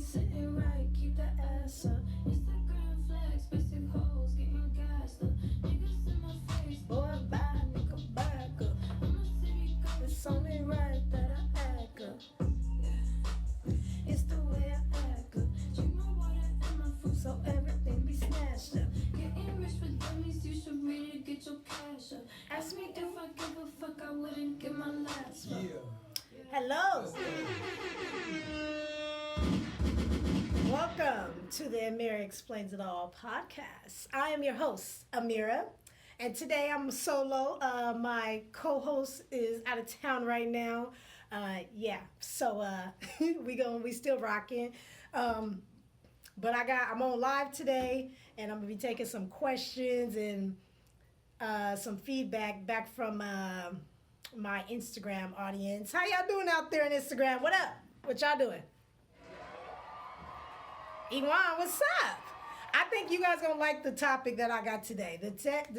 sitting right, keep that ass up. Instagram flex, basic hoes, getting gassed up. Niggas in my face, boy, bye, nigga, back up. I'm a city girl, it's only right that I act up. Yeah. It's the way I act up. Drink my water and my fruit so everything be snatched up. Getting rich for dummies, you should really get your cash up. Ask me if I give a fuck, I wouldn't give my last fuck. Hello. Welcome to the Ameerah Explains It All podcast. I am your host, Ameerah, and today I'm solo. My co-host is out of town right now. So we still rocking. But I'm on live today, and I'm gonna be taking some questions and some feedback back from my Instagram audience. How y'all doing out there on Instagram? What up? What y'all doing? Iwan, what's up? I think you guys gonna like the topic that I got today.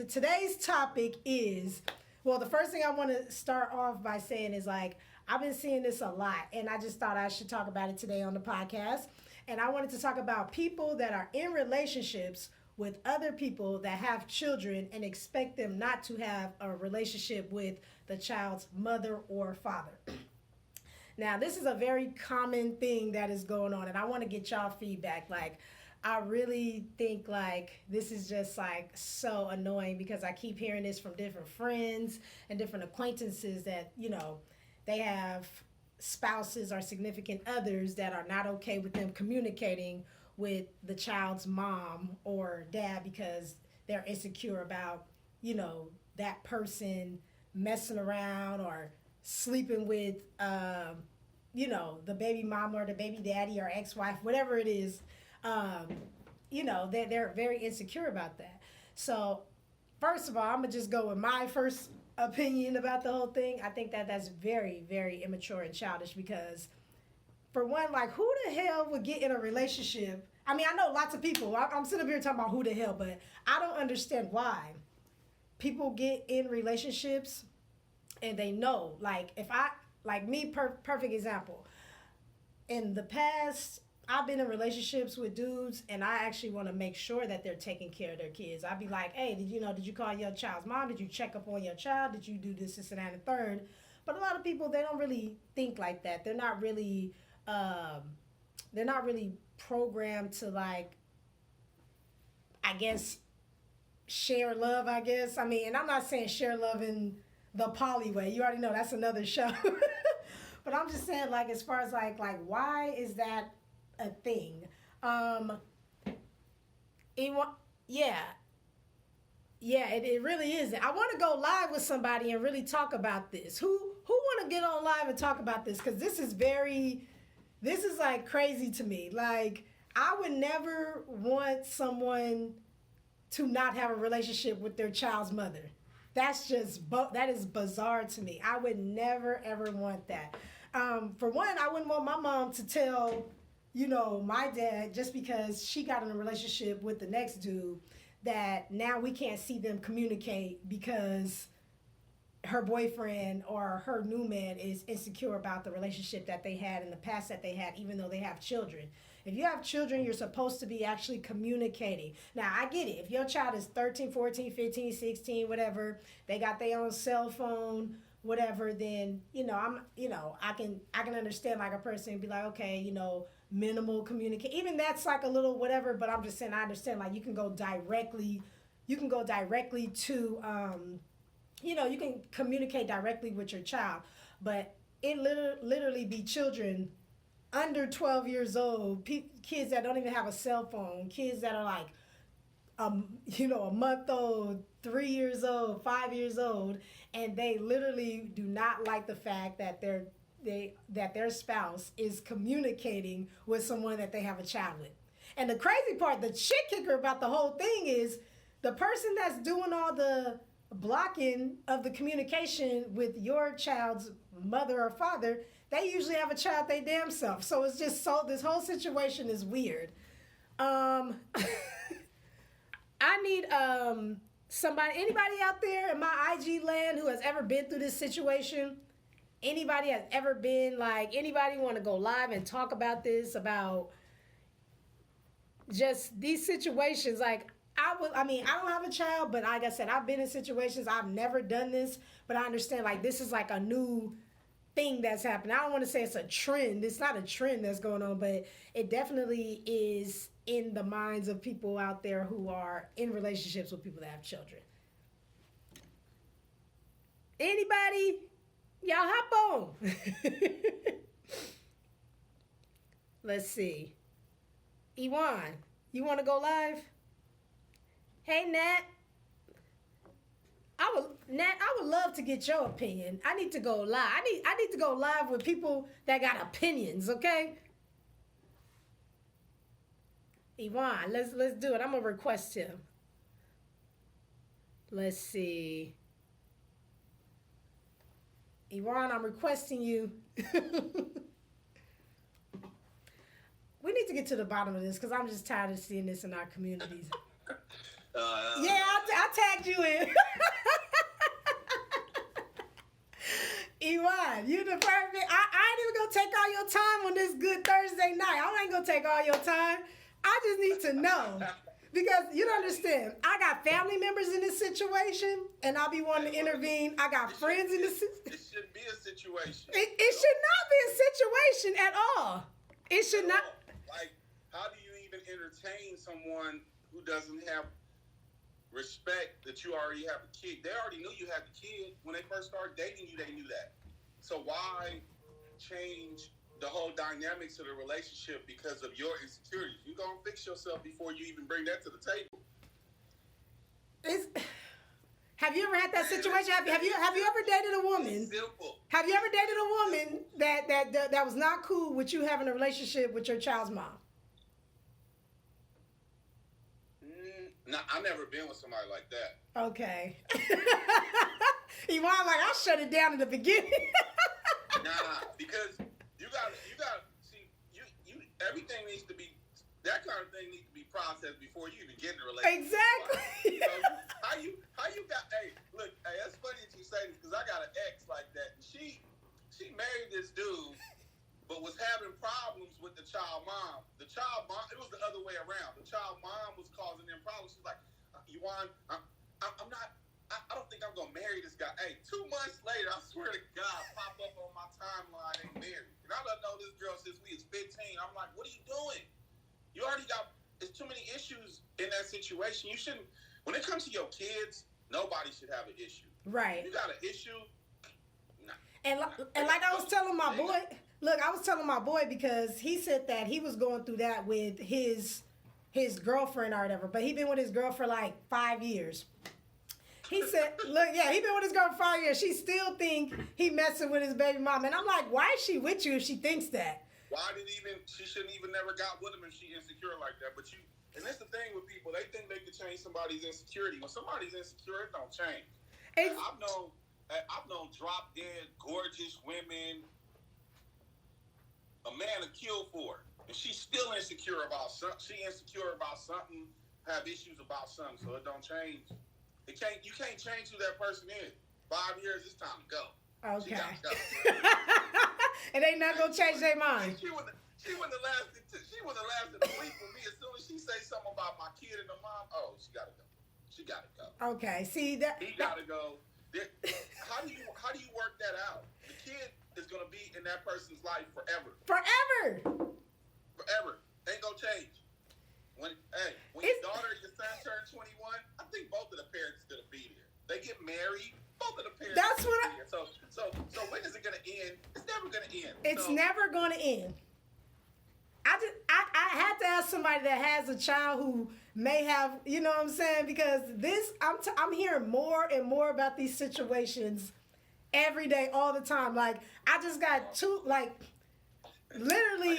Today's topic is, well, the first thing I want to start off by saying is like, I've been seeing this a lot, and I just thought I should talk about it today on the podcast. And I wanted to talk about people that are in relationships with other people that have children and expect them not to have a relationship with the child's mother or father. Now, this is a very common thing that is going on, and I want to get y'all feedback. Like, I really think, like, this is just, like, so annoying because I keep hearing this from different friends and different acquaintances that, you know, they have spouses or significant others that are not okay with them communicating with the child's mom or dad because they're insecure about, you know, that person messing around or sleeping with, you know, the baby mama or the baby daddy or ex-wife, whatever it is. You know, they're very insecure about that. So, first of all, I'm going to just go with my first opinion about the whole thing. I think that that's very, very immature and childish because, for one, like, who the hell would get in a relationship? I mean, I know lots of people. I'm sitting up here talking about who the hell, but I don't understand why people get in relationships and they know. Like, if I, like me, perfect example. In the past, I've been in relationships with dudes, and I actually want to make sure that they're taking care of their kids. I'd be like, hey, did you call your child's mom? Did you check up on your child? Did you do this, and that, and third? But a lot of people, they don't really think like that. They're not really programmed to, like, I guess, share love, I guess. I mean, and I'm not saying share love in the poly way. You already know that's another show. But I'm just saying, like, as far as, like, why is that a thing? It really is. I want to go live with somebody and really talk about this. Who want to get on live and talk about this? Because this is like crazy to me. Like, I would never want someone to not have a relationship with their child's mother. That is bizarre to me. I would never, ever want that. For one, I wouldn't want my mom to tell, you know, my dad, just because she got in a relationship with the next dude, that now we can't see them communicate because her boyfriend or her new man is insecure about the relationship that they had in the past that they had, even though they have children. If you have children, you're supposed to be actually communicating. Now, I get it. If your child is 13, 14, 15, 16, whatever, they got their own cell phone, whatever, then, I can understand, like, a person be like, okay, minimal communicate. Even that's like a little whatever, but I'm just saying, I understand, like, you can go directly to, you can communicate directly with your child, but it literally be children under 12 years old, kids that don't even have a cell phone, kids that are like, a month old, 3 years old, 5 years old, and they literally do not like the fact that their spouse is communicating with someone that they have a child with. And the crazy part, the shit kicker about the whole thing is the person that's doing all the blocking of the communication with your child's mother or father, they usually have a child they damn self. So it's just this whole situation is weird. I need anybody out there in my IG land who has ever been through this situation, anybody has ever been like, anybody want to go live and talk about this, about, just these situations, like I don't have a child, but like I said, I've been in situations. I've never done this, but I understand like this is like a new thing that's happening. I don't want to say it's a trend. It's not a trend that's going on, but it definitely is in the minds of people out there who are in relationships with people that have children. Anybody? Y'all hop on. Let's see. Ewan, you want to go live? Hey, Nat. I would love to get your opinion. I need to go live. I need to go live with people that got opinions, okay? Yvonne, let's do it. I'm gonna request him. Let's see. Yvonne, I'm requesting you. We need to get to the bottom of this because I'm just tired of seeing this in our communities. Yeah, I tagged you in. Ewan, you the perfect. I ain't even gonna take all your time on this good Thursday night. I ain't gonna take all your time. I just need to know. Because you don't understand. I got family members in this situation, and I'll be wanting to intervene. I got friends in this. It shouldn't be a situation. It should not be a situation at all. It should not. Like, how do you even entertain someone who doesn't have respect that you already have a kid? They already knew you had the kid. When they first started dating you, they knew that. So why change the whole dynamics of the relationship because of your insecurities? You gonna fix yourself before you even bring that to the table. Have you ever had that situation? Have you ever dated a woman? Simple. Have you ever dated a woman that was not cool with you having a relationship with your child's mom? No, I've never been with somebody like that. Okay. Yvonne, like, I'll shut it down in the beginning. Nah, because you got see, you everything needs to be, that kind of thing needs to be processed before you even get in a relationship. Exactly. So how you got, hey, look, hey, that's funny that you say this because I got an ex like that. And she married this dude, but was having problems with the child mom. The child mom, it was the other way around. The child mom was causing them problems. She's like, Yuan, I'm not, I don't think I'm going to marry this guy. Hey, 2 months later, I swear to God, pop up on my timeline and married. And I don't know this girl since we was 15. I'm like, what are you doing? You already got, there's too many issues in that situation. You shouldn't, when it comes to your kids, nobody should have an issue. Right. You got an issue? Nah. And like I was telling my boy, look, I was telling my boy because he said that he was going through that with his girlfriend or whatever, but he been with his girl for like 5 years. He said, look, yeah, he been with his girl for 5 years. She still think he messing with his baby mama. And I'm like, why is she with you if she thinks that? She shouldn't even never got with him if she insecure like that. But and that's the thing with people. They think they can change somebody's insecurity. When somebody's insecure, it don't change. I've known drop dead, gorgeous women, a man to kill for, and she's still insecure about something. She insecure about something, have issues about something, so it don't change. You can't change who that person is. 5 years, it's time to go. Okay. She gotta go. And they not gonna change their mind. She wouldn't have lasted a week with me. As soon as she say something about my kid and the mom, oh, she gotta go. She gotta go. Okay. See that he gotta go. How do you work that out? The kid is gonna be in that person's life forever. Forever. Ain't gonna change. When your daughter or your son turn 21, I think both of the parents are gonna be there. They get married, both of the parents. That's what. So when is it gonna end? It's never gonna end. It's never gonna end. I had to ask somebody that has a child who may have, you know what I'm saying? Because I'm hearing more and more about these situations every day, all the time. Like, I just got literally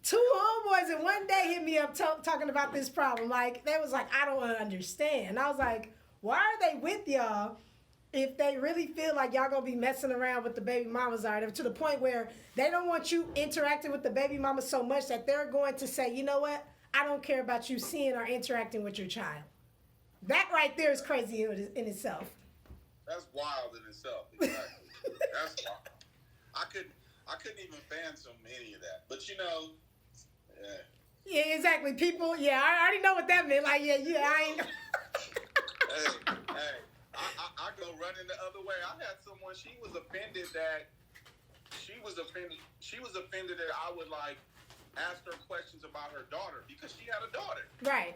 2 homeboys in one day hit me up talking about this problem. Like, they was like, I don't understand. And I was like, why are they with y'all if they really feel like y'all gonna be messing around with the baby mamas to the point where they don't want you interacting with the baby mama so much that they're going to say, you know what, I don't care about you seeing or interacting with your child. That right there is crazy in itself. That's wild in itself. Exactly. That's wild. I couldn't even fathom any of that. But Yeah, exactly. People, yeah, I already know what that meant. Like, yeah, I ain't. Hey, I go running the other way. I had someone, she was offended that I would like ask her questions about her daughter because she had a daughter. Right.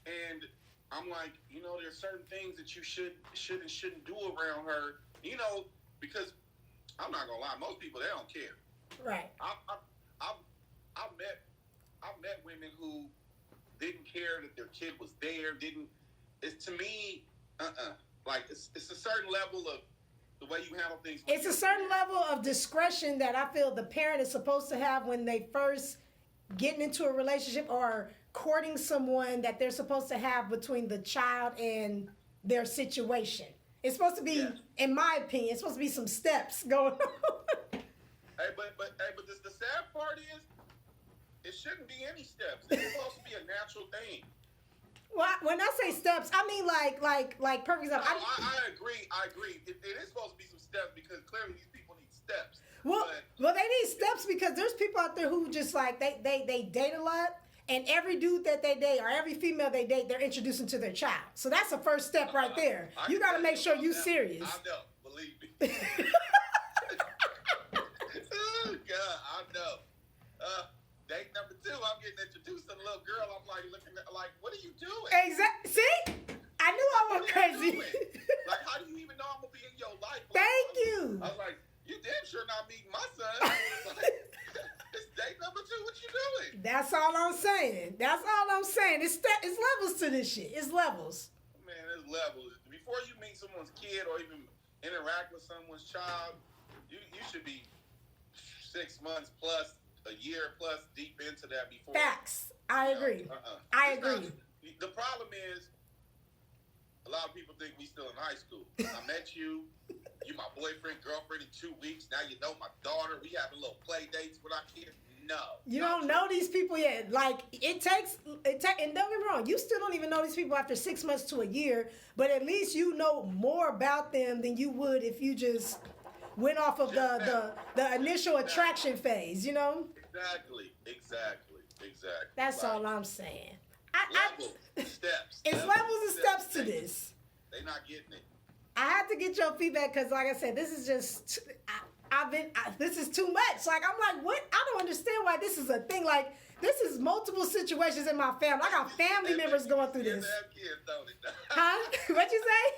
And I'm like, there's certain things that you shouldn't do around her, because I'm not gonna lie, most people, they don't care. Right. I've met women who didn't care that their kid was there. It's to me, like it's a certain level of the way you handle things. It's a certain level of discretion that I feel the parent is supposed to have when they first getting into a relationship or courting someone, that they're supposed to have between the child and their situation. It's supposed to be, in my opinion, it's supposed to be some steps going on. But the sad part is, it shouldn't be any steps. It's supposed to be a natural thing. Well, when I say steps, I mean like perfect example. I agree. It is supposed to be some steps because clearly these people need steps. Well, they need steps because there's people out there who just like they date a lot, and every dude that they date or every female they date, they're introducing to their child. So that's the first step right there. You got to make sure you're serious. I know, believe me. Oh God, I know. Date number 2, I'm getting introduced to a little girl. I'm like looking at like, what are you doing? Exactly. See, I knew I went crazy. Like, how do you even know I'm gonna be in your life? Like, Thank you. I was like, you damn sure not meeting my son. Like, it's date number 2. What you doing? That's all I'm saying. It's levels to this shit. It's levels. Man, there's levels. Before you meet someone's kid or even interact with someone's child, you should be 6 months plus, a year plus deep into that before. Facts. I agree. I agree. The problem is, a lot of people think we still in high school. I met you. You my boyfriend, girlfriend in 2 weeks. Now you know my daughter. We having little play dates with our kids. No. You don't know these people yet. Like, and don't get me wrong, you still don't even know these people after 6 months to a year, but at least you know more about them than you would if you just went off of the initial attraction phase, you know? Exactly. That's all I'm saying. Steps. It's levels and steps to this. They not getting it. I had to get your feedback because, like I said, this is just, this is too much. Like, I'm like, what? I don't understand why this is a thing. Like, this is multiple situations in my family. I got family members going through this. Have kids, don't it? Huh? What'd you say?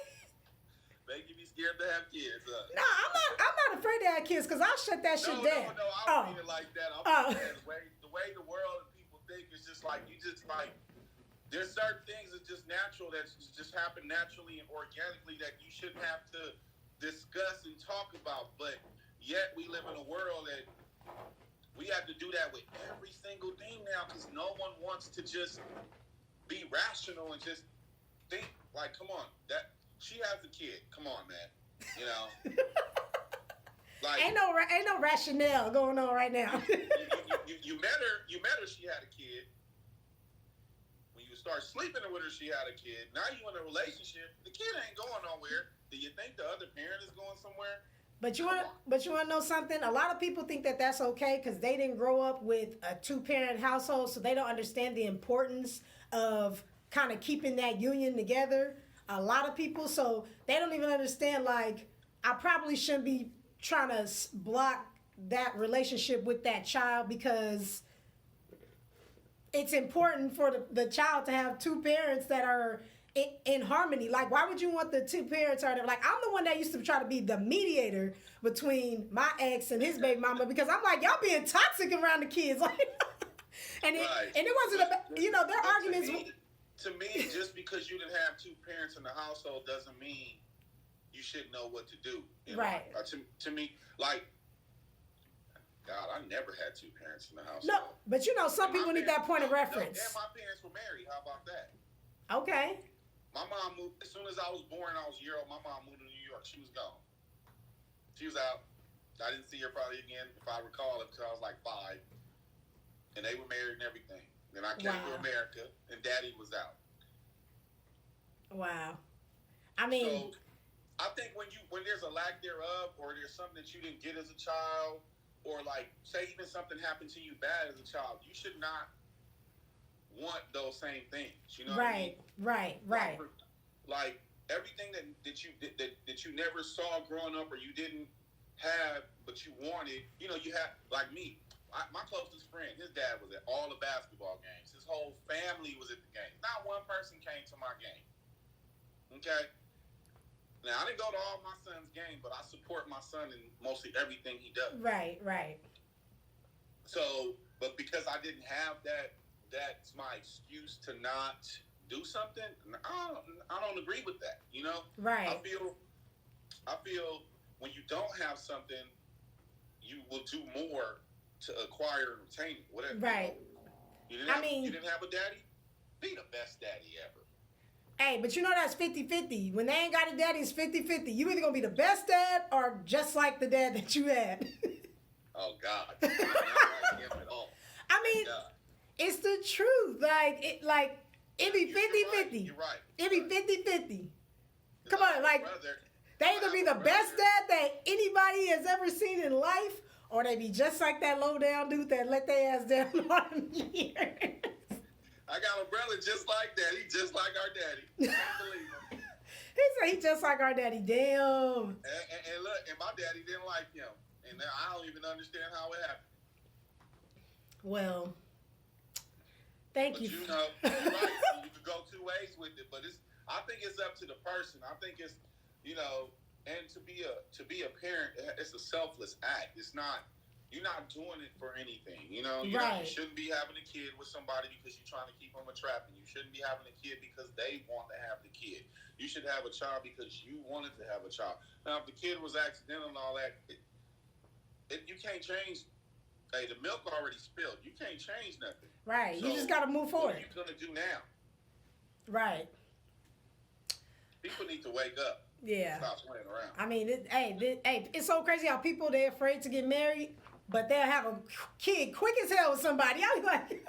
Make you be scared to have kids. No, I'm not afraid to have kids because I'll shut that shit down. No, I don't mean it like that. I'm saying the way the world and people think is just like, you just like, there's certain things that just natural, that just happen naturally and organically that you shouldn't have to discuss and talk about. But yet we live in a world that we have to do that with every single thing now because no one wants to just be rational and just think like, come on, that she has a kid. Come on, man. You know? Like, ain't no rationale going on right now. you met her, she had a kid. When you start sleeping with her, she had a kid. Now you in a relationship, the kid ain't going nowhere. Do you think the other parent is going somewhere? But you want to know something? A lot of people think that that's okay because they didn't grow up with a 2-parent household, so they don't understand the importance of kind of keeping that union together. A lot of people, so they don't even understand, like, I probably shouldn't be trying to block that relationship with that child because it's important for the child to have 2 parents that are in harmony. Like, why would you want the 2 parents are there? Like, I'm the one that used to try to be the mediator between my ex and his baby mama because I'm like, y'all being toxic around the kids. Like, and it wasn't about, their arguments. To me, just because you didn't have 2 parents in the household doesn't mean you should know what to do. Right. To me, like, God, I never had 2 parents in the household. No, but some people need that point of reference. And my parents were married. How about that? Okay. My mom moved, as soon as I was born, I was a year old, my mom moved to New York. She was gone. She was out. I didn't see her probably again, if I recall, until I was like 5. And they were married and everything. Then I came to America, and Daddy was out. Wow. I mean, so I think when there's a lack thereof, or there's something that you didn't get as a child, or like say even something happened to you bad as a child, you should not want those same things. You know what I mean? Right. Like everything that you never saw growing up, or you didn't have, but you wanted. You know, you have, like me. My closest friend, his dad was at all the basketball games. His whole family was at the game. Not one person came to my game. Okay? Now, I didn't go to all my son's games, but I support my son in mostly everything he does. Right. So, but because I didn't have that, that's my excuse to not do something. I don't agree with that, you know? Right. I feel when you don't have something, you will do more to acquire and retain it, whatever. Right. You didn't have a daddy? Be the best daddy ever. Hey, but you know that's 50-50. When they ain't got a daddy, it's 50-50. You either gonna be the best dad or just like the dad that you had. Oh, God. I'm not like him at all. I mean, it's the truth. It be 50-50. You're right. It be 50-50. Come on, they either be the best dad that anybody has ever seen in life, or they be just like that low down dude that let their ass down on years. I got a brother just like that. He just like our daddy. I can't believe him. He said he just like our daddy. Damn. And look, and my daddy didn't like him. And I don't even understand how it happened. Well, thank you. You know, you're right. You could go two ways with it, but I think it's up to the person. I think it's, you know, and to be a parent, it's a selfless act. It's not, you're not doing it for anything. You know, you shouldn't be having a kid with somebody because you're trying to keep them trapped. And you shouldn't be having a kid because they want to have the kid. You should have a child because you wanted to have a child. Now, if the kid was accidental and all that, you can't change. Hey, the milk already spilled. You can't change nothing. Right. So, you just got to move forward. What are you going to do now? Right. People need to wake up. Yeah. Stop playing around. I mean, it's so crazy how people, they're afraid to get married, but they'll have a kid quick as hell with somebody. I was like,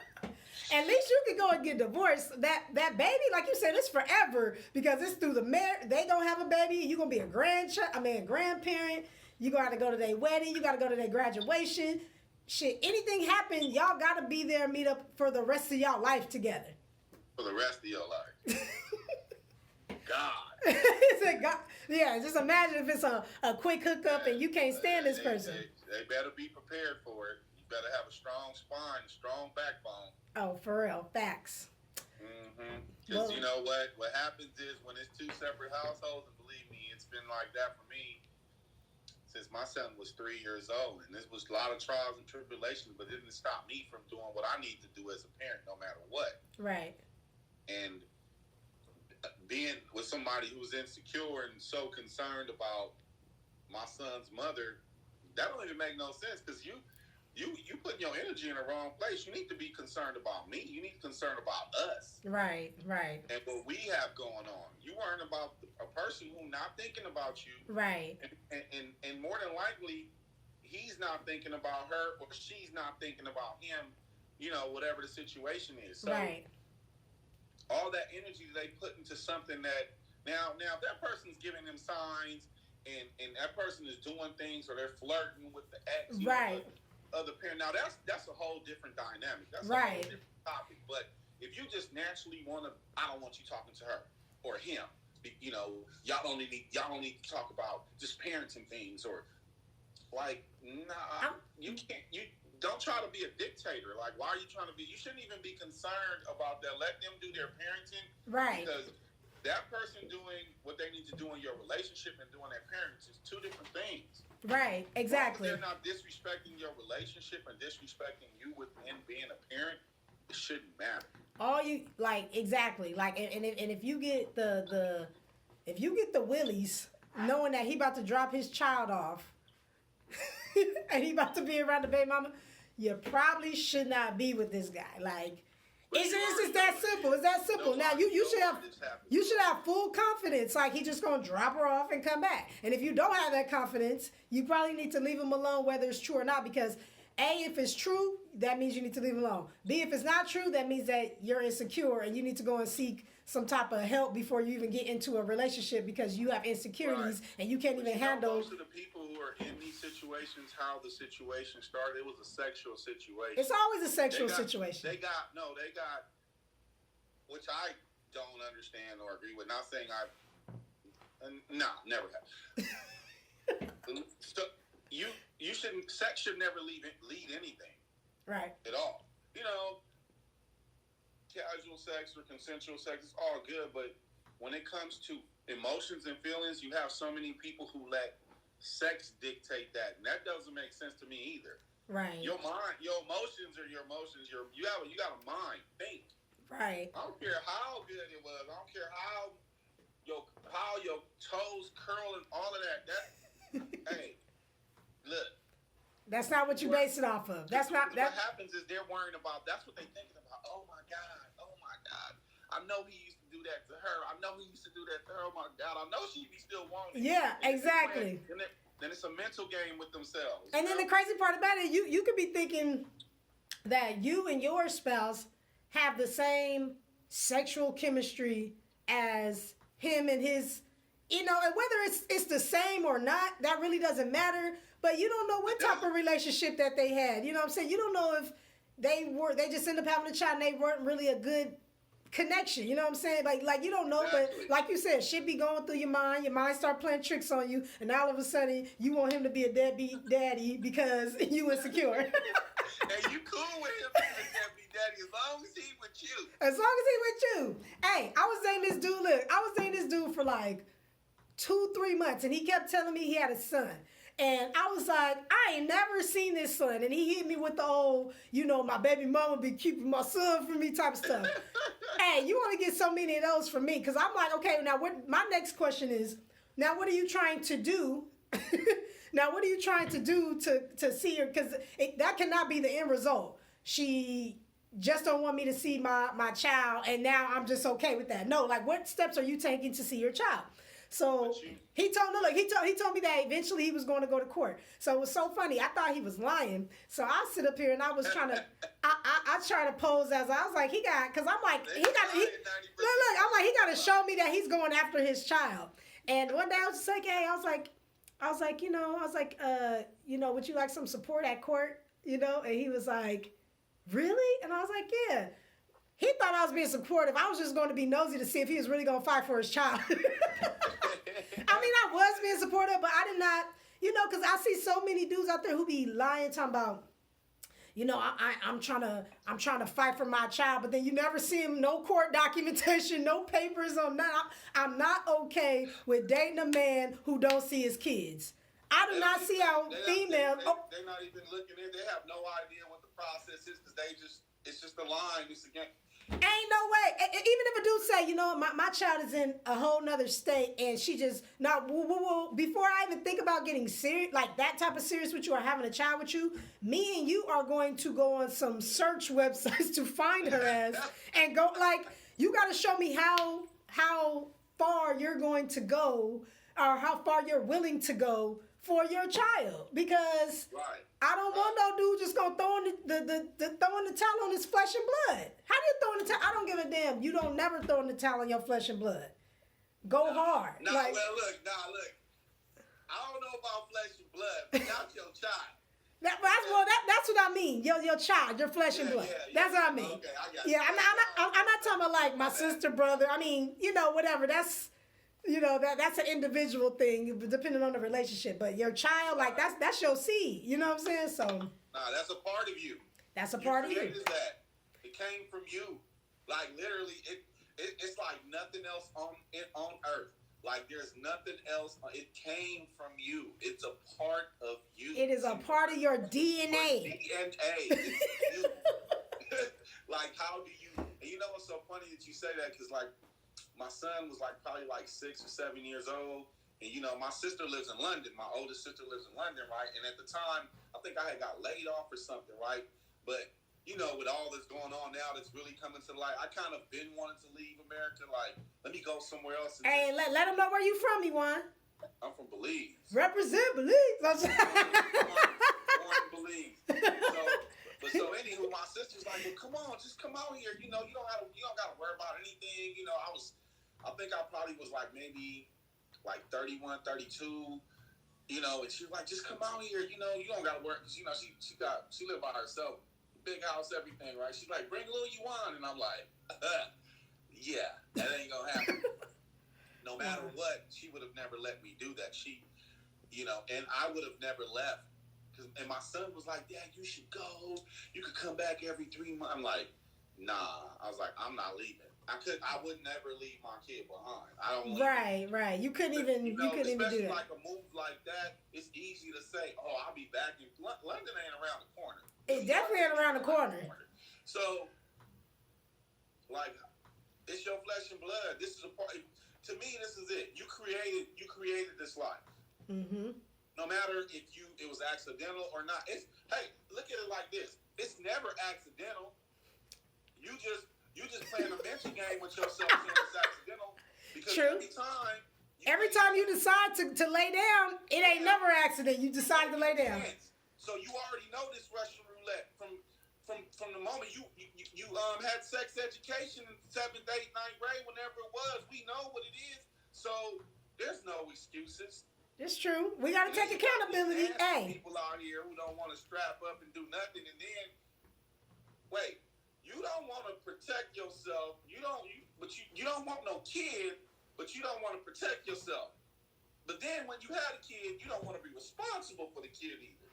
at least you can go and get divorced. That baby, like you said, it's forever because it's through the marriage. They gonna have a baby. You're gonna be a grandparent. You gotta go to their wedding. You gotta go to their graduation. Shit, anything happen, y'all gotta be there and meet up for the rest of y'all life together. For the rest of your life. God. It's a God. Yeah, just imagine if it's a quick hookup and you can't stand this person. They better be prepared for it. You better have a strong spine, strong backbone. Oh, for real. Facts. Because you know what happens is when it's two separate households, and believe me, it's been like that for me since my son was 3 years old. And this was a lot of trials and tribulations, but it didn't stop me from doing what I need to do as a parent, no matter what. Right. And being with somebody who's insecure and so concerned about my son's mother, that don't even make no sense because you putting your energy in the wrong place. You need to be concerned about me. You need to be concerned about us. Right. And what we have going on. You worrying about a person who's not thinking about you. Right. And more than likely, he's not thinking about her or she's not thinking about him, you know, whatever the situation is. So, right. All that energy they put into something that now if that person's giving them signs and that person is doing things or they're flirting with the ex, right, other parent. Now that's a whole different dynamic. That's right. A whole different topic. But if you just naturally want to, I don't want you talking to her or him. You know, y'all don't need to talk about just parenting things or like you can't. You don't try to be a dictator. Like, why are you trying to be? You shouldn't even be concerned about that. Let them do their parenting. Right. Because that person doing what they need to do in your relationship and doing their parenting is two different things. Right. Exactly. They're not disrespecting your relationship and disrespecting you within being a parent. It shouldn't matter. All you like exactly like, and if you get the willies, knowing that he about to drop his child off, and he about to be around the baby mama, you probably should not be with this guy. Like, it's just that simple. It's that simple. Now you should have full confidence. Like, he just gonna drop her off and come back. And if you don't have that confidence, you probably need to leave him alone, whether it's true or not. Because A, if it's true, that means you need to leave him alone. B, if it's not true, that means that you're insecure and you need to go and seek some type of help before you even get into a relationship because you have insecurities and you can't even handle. Most of the people who are in these situations, how the situation started, it was a sexual situation. It's always a sexual situation. They got which I don't understand or agree with. Not saying never have. So you shouldn't. Sex should never lead anything. Right. At all. Casual sex or consensual sex is all good, but when it comes to emotions and feelings, you have so many people who let sex dictate that, and that doesn't make sense to me either. Right. Your mind, your emotions are your emotions. You got a mind. Think. Right. I don't care how good it was. I don't care how your toes curl and all of that. Hey, look. That's not what you base it off of. That's not. What happens is they're worrying about. That's what they're thinking about. Oh my God. I know he used to do that to her. I know he used to do that to her. Oh my God. I know she be still wanting. Yeah, exactly. Then it's a mental game with themselves. And then the crazy part about it, you could be thinking that you and your spouse have the same sexual chemistry as him and his, and whether it's the same or not, that really doesn't matter. But you don't know what type of relationship that they had. You know what I'm saying? You don't know if they just ended up having a child and they weren't really a good connection. You know what I'm saying? Like you don't know, exactly. But like you said, shit be going through your mind start playing tricks on you, and all of a sudden you want him to be a deadbeat daddy because you insecure. And you cool with him being a deadbeat daddy as long as he with you. As long as he with you. Hey, I was dating this dude for like 2-3 months, and he kept telling me he had a son. And I was like, I ain't never seen this son. And he hit me with the old, my baby mama be keeping my son from me type of stuff. Hey, you want to get so many of those from me? Because I'm like, okay, now my next question is, now what are you trying to do? Now what are you trying to do to see her? Because that cannot be the end result. She just don't want me to see my child, and now I'm just okay with that. No, like what steps are you taking to see your child? So he told me that eventually he was going to go to court. So it was so funny. I thought he was lying. So I sit up here and I was trying to, I try to pose as I was like, because I'm like, I'm like, he got to show me that he's going after his child. And one day I was just like, hey, I was like, would you like some support at court? And he was like, really? And I was like, yeah. He thought I was being supportive. I was just going to be nosy to see if he was really going to fight for his child. I mean, I was being supportive, but I did not, because I see so many dudes out there who be lying, talking about, I'm trying to fight for my child, but then you never see him, no court documentation, no papers on that. I'm not okay with dating a man who don't see his kids. I do not see how females. They're not even looking in. They have no idea what the process is because it's just a line. It's again. Ain't no way. Even if a dude say, my child is in a whole nother state and she just not before I even think about getting serious, like that type of serious with you or having a child with you, me and you are going to go on some search websites to find her ass and go like, you got to show me how far you're going to go or how far you're willing to go for your child, because I don't want no dude just gonna throwing the towel on his flesh and blood. How do you throw in the towel? I don't give a damn. You don't never throw in the towel on your flesh and blood. Go hard. Look. I don't know about flesh and blood, but not your child. That's what I mean. Your child, your flesh and blood. That's what I mean. Okay, I got you. Yeah, I'm not talking about like my sister, brother. I mean, whatever. That's. That's an individual thing, depending on the relationship. But your child, like that's your seed. You know what I'm saying? So. Nah, that's a part of you. That's a part of you. That. It came from you. Like literally, it's like nothing else on earth. Like there's nothing else. It came from you. It's a part of you. It is a part of your DNA. DNA. It's you. Like how do you? And you know what's so funny that you say that? Because like. My son was probably 6 or 7 years old. And, my sister lives in London. My oldest sister lives in London, right? And at the time, I think I had got laid off or something, right? But, with all this going on now that's really coming to light, I kind of been wanting to leave America. Like, let me go somewhere else. Hey, let them know where you from, Ewan. I'm from Belize. Represent Belize. Born in Belize. So anywho, my sister's like, well, come on, just come out here. You don't gotta worry about anything. I think I probably was maybe 31, 32, and she was like, just come out here, you don't gotta work, because she lived by herself, big house, everything, right? She's like, bring little Yuan, and I'm like, Yeah, that ain't gonna happen. No matter what, she would have never let me do that. She, and I would have never left. And my son was like, Dad, you should go. You could come back every 3 months. I'm like, nah. I was like, I'm not leaving. I would never leave my kid behind. I don't. Right. You couldn't even do that. Like a move like that, it's easy to say, oh, I'll be back in London ain't around the corner. It definitely ain't around the corner. So, like, it's your flesh and blood. This is a part. To me, this is it. You created this life. Mm-hmm. No matter if it was accidental or not. Hey, look at it like this. It's never accidental. You just playing a mental game with yourself saying it's accidental. Because True. Every time you decide to lay down, it ain't never an accident. You decide to lay down. So you already know this Russian roulette from the moment you had sex education in 7th, 8th, 9th grade, whenever it was. We know what it is. So there's no excuses. It's true. We got to take accountability. Hey. People out here who don't want to strap up and do nothing, and then wait. You don't want to protect yourself. You don't want no kid, but you don't want to protect yourself. But then when you had a kid, you don't want to be responsible for the kid either.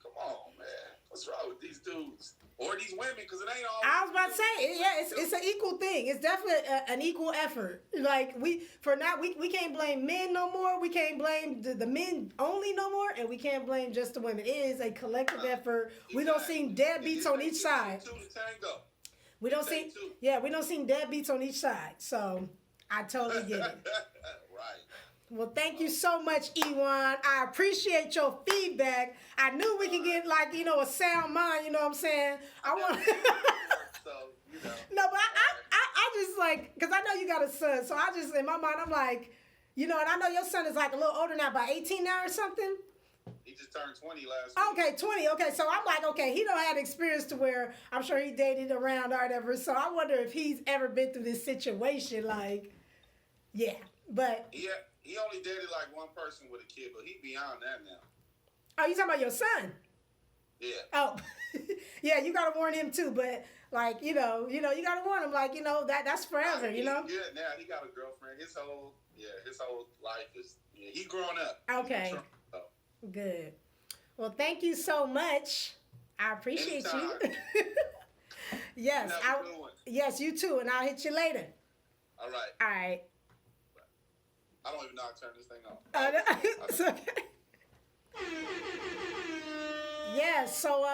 Come on, man. What's wrong with these dudes or these women? Because it ain't all. I was about to say, yeah, it's an equal thing. It's definitely an equal effort. Like we can't blame men no more. We can't blame the men only no more, and we can't blame just the women. It is a collective effort. Exactly. We don't see deadbeats on each side. We don't see deadbeats on each side. So I totally get it. Right. Well, thank you so much, Ewan. I appreciate your feedback. I knew we could get a sound mind. You know what I'm saying? I want. No, but I just like, because I know you got a son, so I just in my mind I'm like, and I know your son is like a little older now, about 18 now or something. He just turned 20 last week. Okay, 20. Okay, so I'm like, okay, he don't have experience to where I'm sure he dated around or whatever. So I wonder if he's ever been through this situation. Like, yeah, but he only dated like one person with a kid, but he beyond that now. Oh, you talking about your son? Yeah. Oh, yeah, you gotta warn him too. But like, you gotta warn him. Like, that's forever. He's good now. He got a girlfriend. His whole life is. Yeah, he grown up. Okay. Good. Well, thank you so much. I appreciate you. Yes, yes, you too, and I'll hit you later. All right. All right. I don't even know how to turn this thing off. It's okay. Yeah, so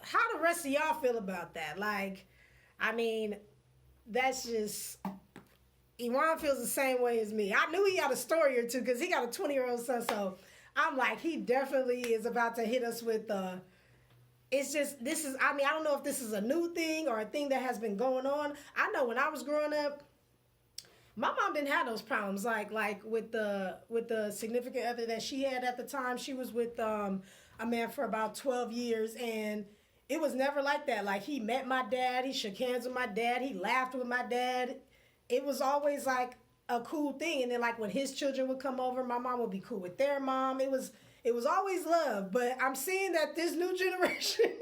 how the rest of y'all feel about that? Like, I mean, that's just Iwan feels the same way as me. I knew he had a story or two because he got a 20-year-old son, so I'm like, he definitely is about to hit us with it's just, I don't know if this is a new thing or a thing that has been going on. I know when I was growing up, my mom didn't have those problems, like with the significant other that she had at the time. She was with a man for about 12 years, and it was never like that. Like, he met my dad, he shook hands with my dad, he laughed with my dad. It was always like a cool thing. And then like when his children would come over, my mom would be cool with their mom. It was always love. But I'm seeing that this new generation,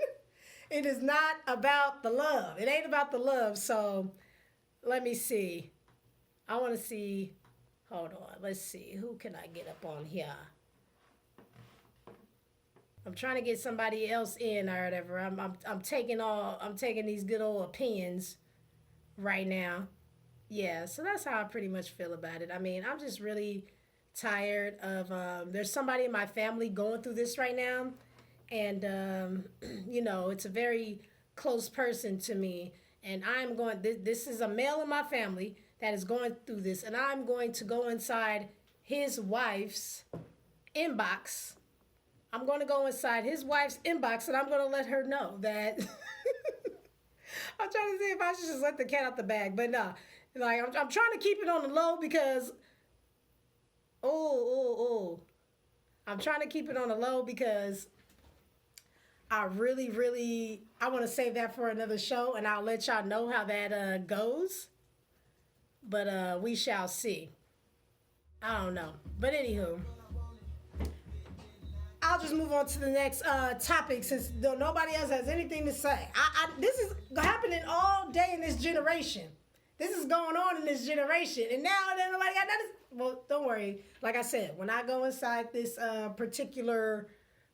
it is not about the love. It ain't about the love. So let me see. I want to see. Hold on. Let's see. Who can I get up on here? I'm trying to get somebody else in or whatever. I'm taking these good old opinions right now. Yeah, so that's how I pretty much feel about it. I mean, I'm just really tired of, there's somebody in my family going through this right now. And, it's a very close person to me. And this is a male in my family that is going through this. And I'm going to go inside his wife's inbox. I'm going to go inside his wife's inbox and I'm going to let her know that I'm trying to see if I should just let the cat out the bag. But no. Like, I'm trying to keep it on the low because, I'm trying to keep it on the low because I really, really, I want to save that for another show, and I'll let y'all know how that goes. But we shall see. I don't know. But anywho, I'll just move on to the next topic since nobody else has anything to say. This is happening all day in this generation. This is going on in this generation, and now nobody got nothing. Well, don't worry. Like I said, when I go inside this particular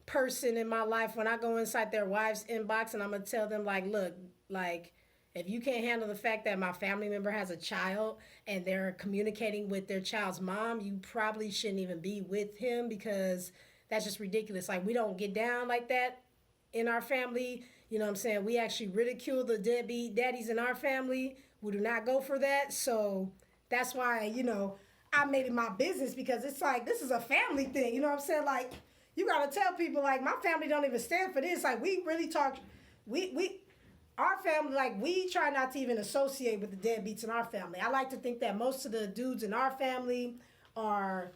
person in my life, when I go inside their wife's inbox, and I'm gonna tell them like, look, like, if you can't handle the fact that my family member has a child and they're communicating with their child's mom, you probably shouldn't even be with him because that's just ridiculous. Like, we don't get down like that in our family. You know what I'm saying? We actually ridicule the deadbeat daddies in our family. We do not go for that. So that's why, I made it my business, because it's like, this is a family thing. You know what I'm saying? Like, you got to tell people, like, my family don't even stand for this. Like, we really talk, our family, like, we try not to even associate with the deadbeats in our family. I like to think that most of the dudes in our family are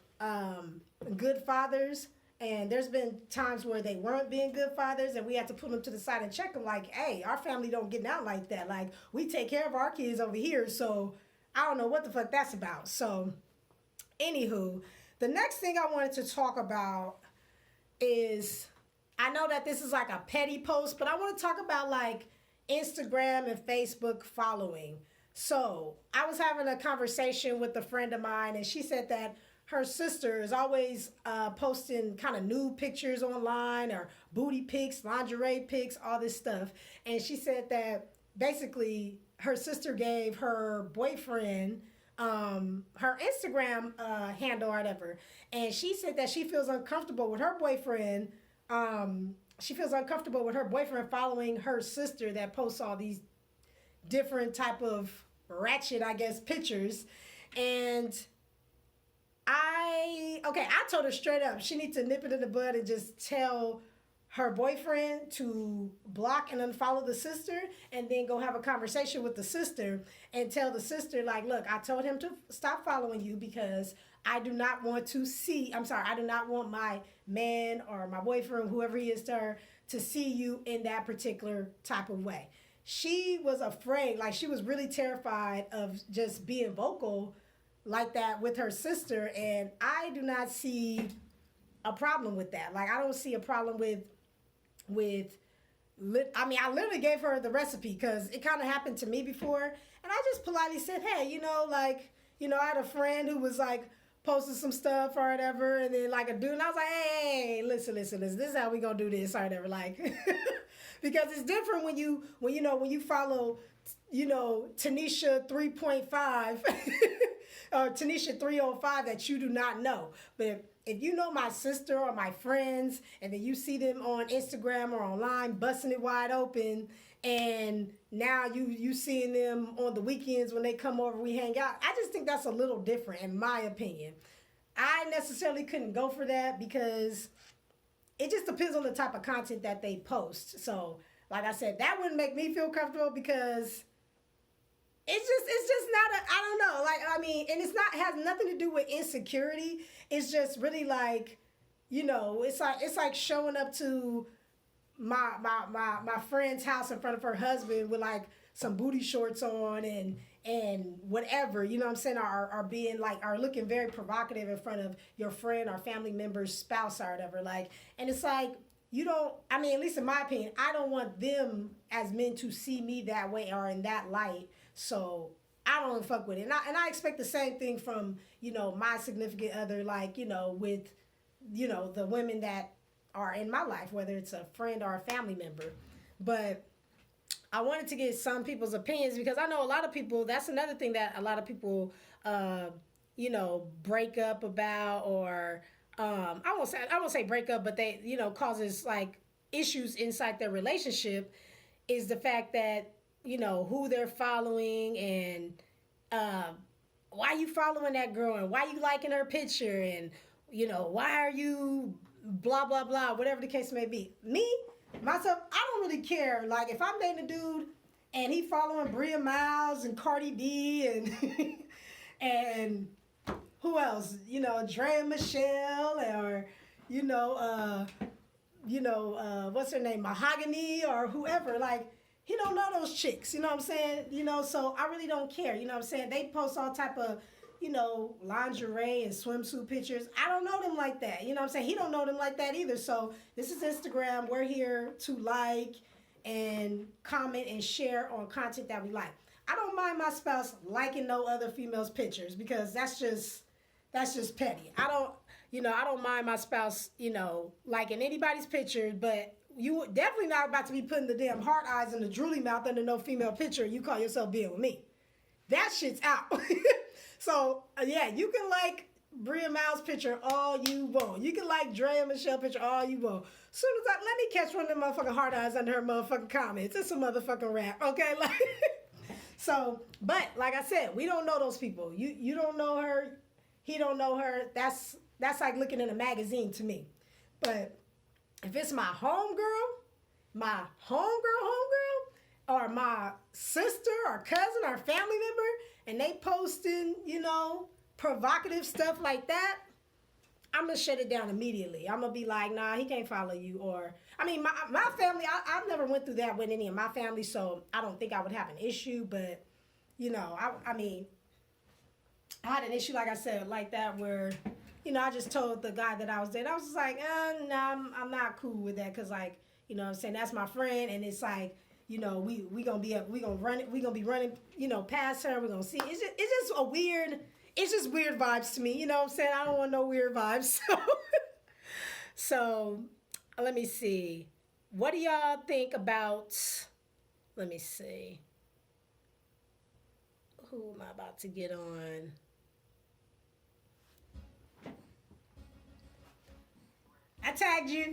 good fathers. And there's been times where they weren't being good fathers, and we had to put them to the side and check them like, hey, our family don't get down like that. Like, we take care of our kids over here, so I don't know what the fuck that's about. So, anywho, the next thing I wanted to talk about is, I know that this is like a petty post, but I want to talk about like Instagram and Facebook following. So, I was having a conversation with a friend of mine, and she said that her sister is always posting kind of nude pictures online, or booty pics, lingerie pics, all this stuff. And she said that basically her sister gave her boyfriend her Instagram handle or whatever. And she said that she feels uncomfortable with her boyfriend. She feels uncomfortable with her boyfriend following her sister that posts all these different type of ratchet, I guess, pictures. And I told her straight up, she needs to nip it in the bud and just tell her boyfriend to block and unfollow the sister, and then go have a conversation with the sister and tell the sister, like, look, I told him to stop following you because I do not want my man or my boyfriend, whoever he is to her, to see you in that particular type of way. She was afraid, like, she was really terrified of just being vocal like that with her sister, and I do not see a problem with that. Like, I don't see a problem I literally gave her the recipe because it kind of happened to me before, and I just politely said, hey, I had a friend who was like posting some stuff or whatever, and then like a dude, and I was like, hey, listen, this is how we gonna do this or whatever, like, because it's different when you follow, Tanisha 3.5 or Tanisha 305 that you do not know. But if you know my sister or my friends, and then you see them on Instagram or online busting it wide open, and now you seeing them on the weekends when they come over, we hang out, I just think that's a little different in my opinion. I necessarily couldn't go for that because it just depends on the type of content that they post. So, like I said, that wouldn't make me feel comfortable because it's just not I don't know. Like, I mean, and has nothing to do with insecurity. It's just really like, it's like showing up to my friend's house in front of her husband with like some booty shorts on and whatever, you know what I'm saying, are being like, are looking very provocative in front of your friend or family member's spouse or whatever. Like, and it's like, at least in my opinion, I don't want them as men to see me that way or in that light. So I don't fuck with it. And I expect the same thing from, my significant other, like, with, the women that are in my life, whether it's a friend or a family member. But I wanted to get some people's opinions because I know a lot of people, that's another thing that a lot of people, break up about, or I won't say break up, but they, causes like issues inside their relationship, is the fact that, who they're following, and why you following that girl, and why you liking her picture, and why are you blah blah blah, whatever the case may be. Me, myself, I don't really care. Like, if I'm dating a dude and he following Bria Miles and Cardi B and and who else, Drea Michelle, or what's her name, Mahogany, or whoever, like, he don't know those chicks, you know what I'm saying? So I really don't care, you know what I'm saying? They post all type of, lingerie and swimsuit pictures. I don't know them like that. You know what I'm saying? He don't know them like that either. So this is Instagram. We're here to like and comment and share on content that we like. I don't mind my spouse liking no other females' pictures because that's just petty. I don't mind my spouse, liking anybody's picture, but you definitely not about to be putting the damn heart eyes and the drooly mouth under no female picture. You call yourself being with me. That shit's out. So, yeah, you can like Bria Miles' picture all you want. You can like Drea Michelle picture all you want. Soon as let me catch one of them motherfucking hard eyes under her motherfucking comments. It's a motherfucking rap, okay? Like, so, but like I said, we don't know those people. You don't know her. He don't know her. That's like looking in a magazine to me. But if it's my homegirl, or my sister or cousin or family member, and they posting, provocative stuff like that, I'm going to shut it down immediately. I'm going to be like, nah, he can't follow you. Or, my family, I've never went through that with any of my family, so I don't think I would have an issue. But, I had an issue, like I said, like that where, I just told the guy that I was dating, I was just like, no, I'm not cool with that. Because, like, what I'm saying, that's my friend. And it's like, we gonna be running, past her. We're gonna see. It's just weird vibes to me. You know what I'm saying? I don't want no weird vibes. So let me see. What do y'all think about? Let me see. Who am I about to get on? I tagged you.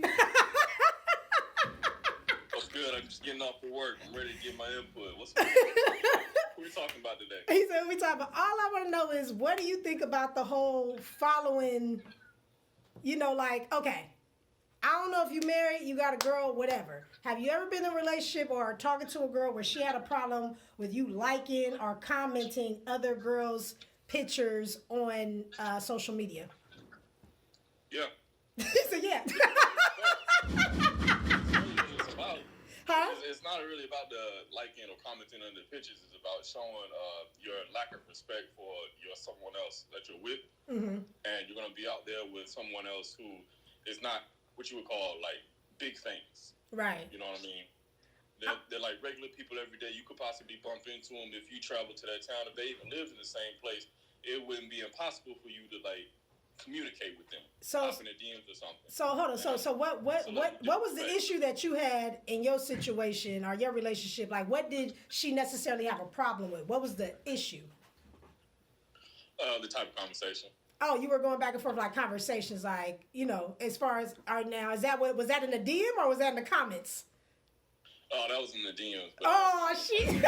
What's good? I'm just getting off for work. I'm ready to get my input. What's good? What are we talking about today? He said we talking about. All I want to know is, what do you think about the whole following? Okay, I don't know if you married, you got a girl, whatever. Have you ever been in a relationship or talking to a girl where she had a problem with you liking or commenting other girls' pictures on social media? Yeah. He said, yeah. It's not really about the liking or commenting on the pictures. It's about showing your lack of respect for someone else that you're with. Mm-hmm. And you're going to be out there with someone else who is not what you would call, like, big things. Right. You know what I mean? They're like regular people every day. You could possibly bump into them if you travel to that town. If they even lived in the same place, it wouldn't be impossible for you to, like, communicate with them. So in the DMs or something. So hold on. So what was the issue that you had in your situation or your relationship? Like, what did she necessarily have a problem with? What was the issue? The type of conversation. Oh, you were going back and forth like conversations, like, as far as now, was that in the DM or was that in the comments? Oh, that was in the DMs. Oh, shit.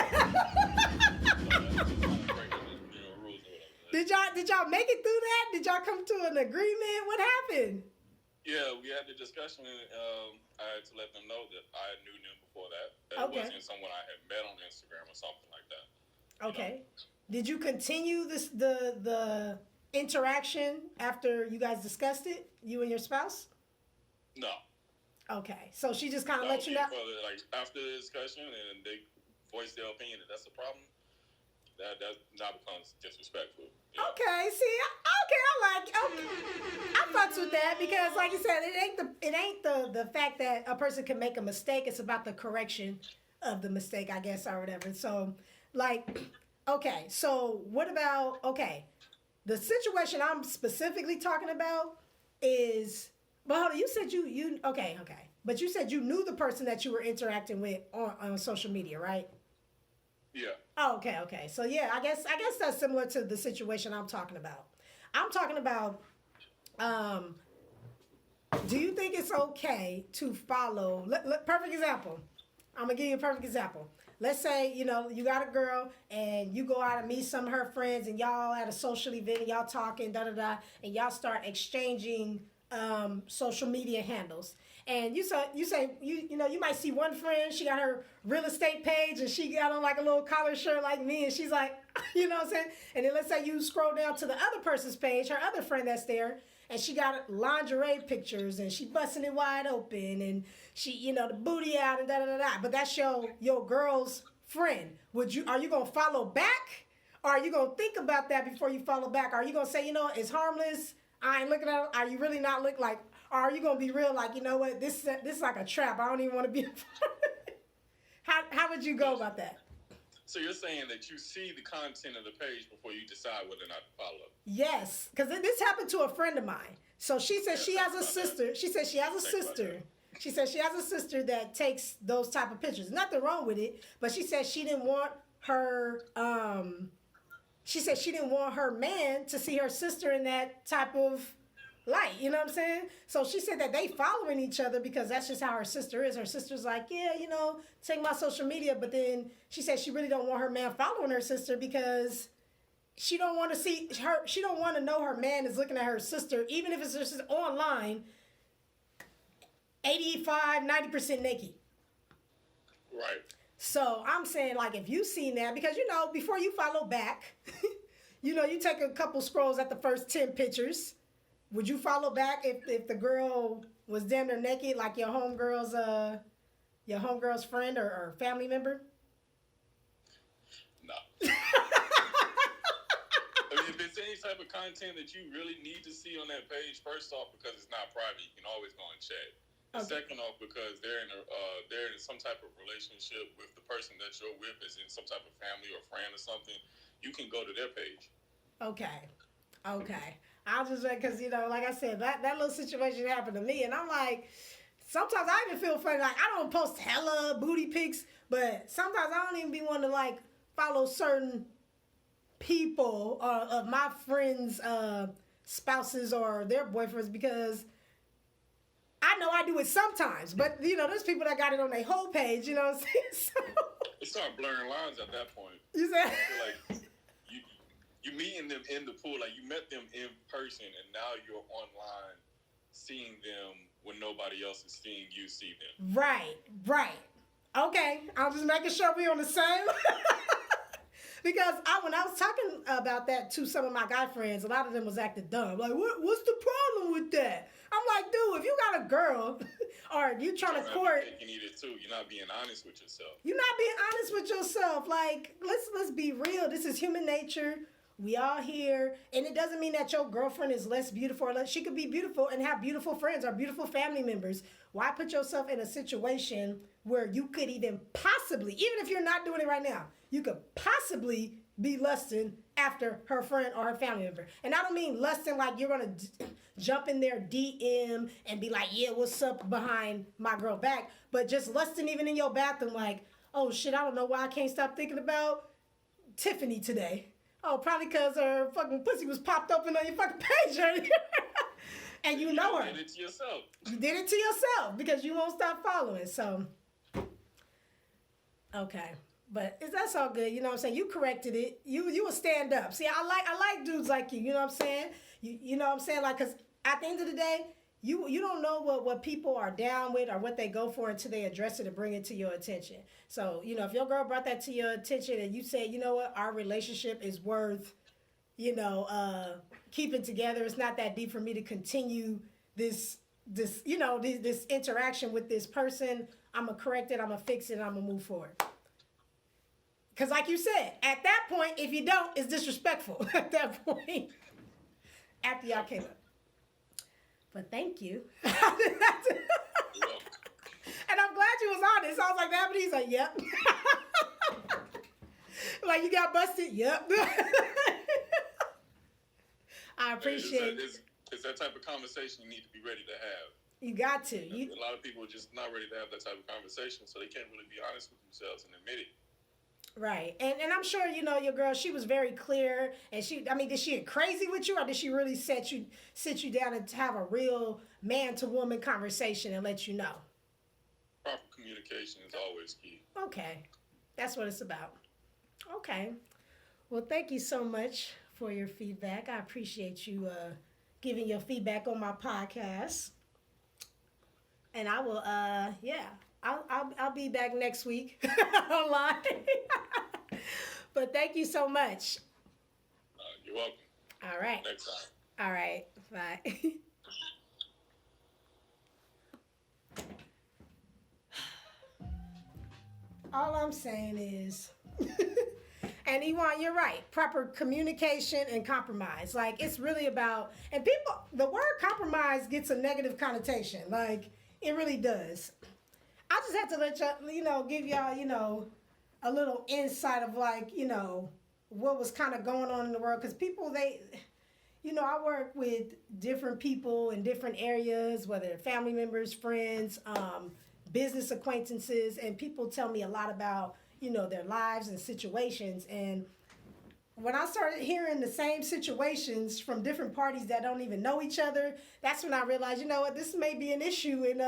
Did y'all make it through that? Did y'all come to an agreement? What happened? Yeah, we had the discussion. I had to let them know that I knew them before that. Okay. It wasn't someone I had met on Instagram or something like that. Okay. Did you continue the interaction after you guys discussed it, you and your spouse? No. Okay. So she just kind of let you know? Like, after the discussion and they voiced their opinion that that's the problem, that now becomes disrespectful. Yeah. Okay, I fucks with that because, like you said, it ain't the fact that a person can make a mistake. It's about the correction of the mistake, I guess, or whatever. So, like, okay, so what about the situation I'm specifically talking about is, but hold on, you said you okay, but you said you knew the person that you were interacting with on social media, right? Yeah. Oh, okay. So yeah, I guess that's similar to the situation I'm talking about. I'm talking about, do you think it's okay to follow? Perfect example. I'm gonna give you a perfect example. Let's say you got a girl and you go out and meet some of her friends and y'all at a social event and y'all talking and y'all start exchanging social media handles. And you say you might see one friend, she got her real estate page and she got on like a little collar shirt like me and she's like, you know what I'm saying? And then let's say you scroll down to the other person's page, her other friend that's there, and she got lingerie pictures and she busting it wide open and she, the booty out and da-da-da-da. But that's your girl's friend. Are you gonna follow back? Or are you going to think about that before you follow back? Are you going to say, you know, it's harmless? I ain't looking at it. Are you really not look like, or are you going to be real like, you know what, this is like a trap. I don't even want to be. How would you go about that? So you're saying that you see the content of the page before you decide whether or not to follow? Yes, because this happened to a friend of mine. So she says she has a sister. She says she has a sister. She says she has a sister that takes those type of pictures. Nothing wrong with it, but she said she didn't want her. She said she didn't want her man to see her sister in that type of light. You know what I'm saying? So she said that they following each other because that's just how her sister is. Her sister's like, yeah, you know, take my social media. But then she said she really don't want her man following her sister because she don't want to see her. She don't want to know her man is looking at her sister, even if it's just online, 85-90% naked. Right. So I'm saying, like, if you seen that, because, you know, before you follow back, you know, you take a couple scrolls at the first 10 pictures. Would you follow back if the girl was damn near naked, like your homegirl's friend or family member? No. I mean, if it's any type of content that you really need to see on that page, first off, because it's not private, you can always go and check. And second off, because they're in some type of relationship with the person that you're with, is in some type of family or friend or something, you can go to their page. Okay. I'll just, because, you know, like I said, that little situation happened to me, and I'm like, sometimes I even feel funny, like, I don't post hella booty pics, but sometimes I don't even be wanting to, like, follow certain people of my friends' spouses or their boyfriends, because I know I do it sometimes, but, you know, there's people that got it on their whole page, you know what I'm saying? So, it start blurring lines at that point. You said? Like, you meeting them in the pool, like you met them in person, and now you're online seeing them when nobody else is seeing you see them. Right. Okay, I'm just making sure we're on the same. Because when I was talking about that to some of my guy friends, a lot of them was acting dumb. Like, what's the problem with that? I'm like, dude, if you got a girl or you trying to court, you're not being honest with yourself. You're not being honest with yourself. Like, let's be real. This is human nature. We all here, and it doesn't mean that your girlfriend is less beautiful or less. She could be beautiful and have beautiful friends or beautiful family members. Why put yourself in a situation where you could even possibly, even if you're not doing it right now, you could possibly be lusting after her friend or her family member? And I don't mean lusting like you're going to jump in their DM and be like, yeah, what's up behind my girl back, but just lusting even in your bathroom like, oh shit, I don't know why I can't stop thinking about Tiffany today. Oh, probably because her fucking pussy was popped open on your fucking page earlier. And you know her. You did it to yourself. You did it to yourself because you won't stop following. So, okay. But that's all good. You know what I'm saying? You corrected it. You will stand up. See, I like dudes like you. You know what I'm saying? You know what I'm saying? Like, because at the end of the day, you don't know what people are down with or what they go for until they address it and bring it to your attention. So, you know, if your girl brought that to your attention and you say, you know what, our relationship is worth, you know, keeping together. It's not that deep for me to continue this you know, this interaction with this person. I'm going to correct it. I'm going to fix it. I'm going to move forward. Because like you said, at that point, if you don't, it's disrespectful at that point. After y'all came up. But thank you. And I'm glad you was honest. I was like, that, but he's like, yep. Like, you got busted? Yep. I appreciate it. It's that type of conversation you need to be ready to have. You got to. A lot of people are just not ready to have that type of conversation, so they can't really be honest with themselves and admit it. Right. And I'm sure, you know, your girl, she was very clear. And did she get crazy with you, or did she really sit you down and have a real man-to-woman conversation and let you know? Proper communication is always key. Okay. That's what it's about. Okay. Well, thank you so much for your feedback. I appreciate you giving your feedback on my podcast. And I will, I'll be back next week online. But thank you so much. You're welcome. All right. Next time. All right. Bye. All I'm saying is, And Iwan, you're right. Proper communication and compromise. Like, it's really about, and people, the word compromise gets a negative connotation. Like, it really does. I just have to let y'all, give y'all, a little insight of like, what was kind of going on in the world. Because people, I work with different people in different areas, whether they're family members, friends, business acquaintances, and people tell me a lot about, their lives and situations. And when I started hearing the same situations from different parties that don't even know each other, that's when I realized, you know what, this may be an issue in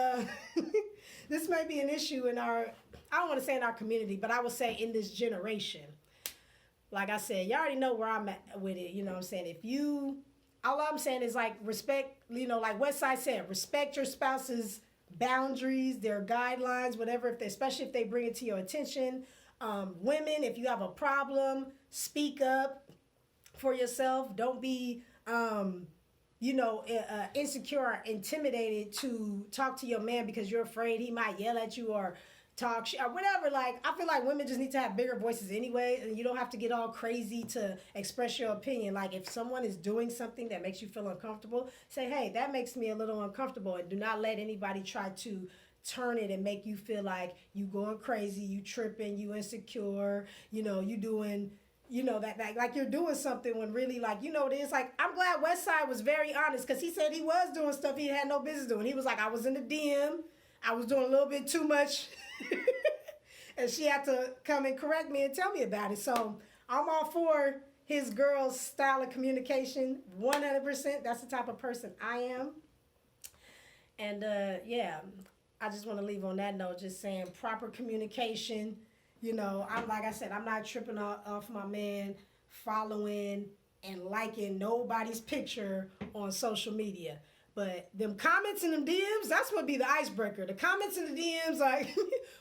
this may be an issue in our, I don't want to say in our community, but I would say in this generation. Like I said, you already know where I'm at with it. You know what I'm saying? All I'm saying is like respect, like Westside said, respect your spouse's boundaries, their guidelines, whatever, especially if they bring it to your attention. Women, if you have a problem, speak up for yourself. Don't be, insecure or intimidated to talk to your man because you're afraid he might yell at you or talk shit or whatever. Like, I feel like women just need to have bigger voices anyway, and you don't have to get all crazy to express your opinion. Like, if someone is doing something that makes you feel uncomfortable, say, hey, that makes me a little uncomfortable, and do not let anybody try to turn it and make you feel like you going crazy, you tripping, you insecure, you doing, that like you're doing something when really, like, it is. Like, I'm glad Westside was very honest, because he said he was doing stuff he had no business doing. He was like, I was in the DM, I was doing a little bit too much, and she had to come and correct me and tell me about it. So I'm all for his girl's style of communication, 100%. That's the type of person I am. And I just want to leave on that note, just saying proper communication. I'm like I said, I'm not tripping off my man following and liking nobody's picture on social media. But them comments in them DMs, that's what be the icebreaker. The comments in the DMs, like,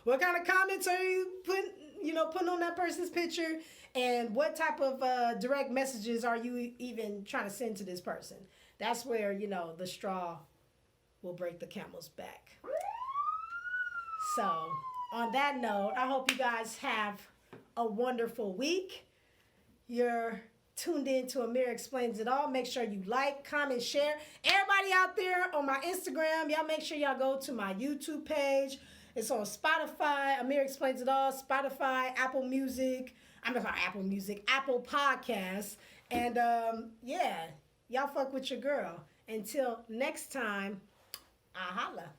what kind of comments are you putting on that person's picture? And what type of direct messages are you even trying to send to this person? That's where, the straw will break the camel's back. So, on that note, I hope you guys have a wonderful week. You're tuned in to Ameerah Explains It All. Make sure you like, comment, share. Everybody out there on my Instagram, y'all make sure y'all go to my YouTube page. It's on Spotify, Ameerah Explains It All, Spotify, Apple Podcasts. And y'all fuck with your girl. Until next time, I holla.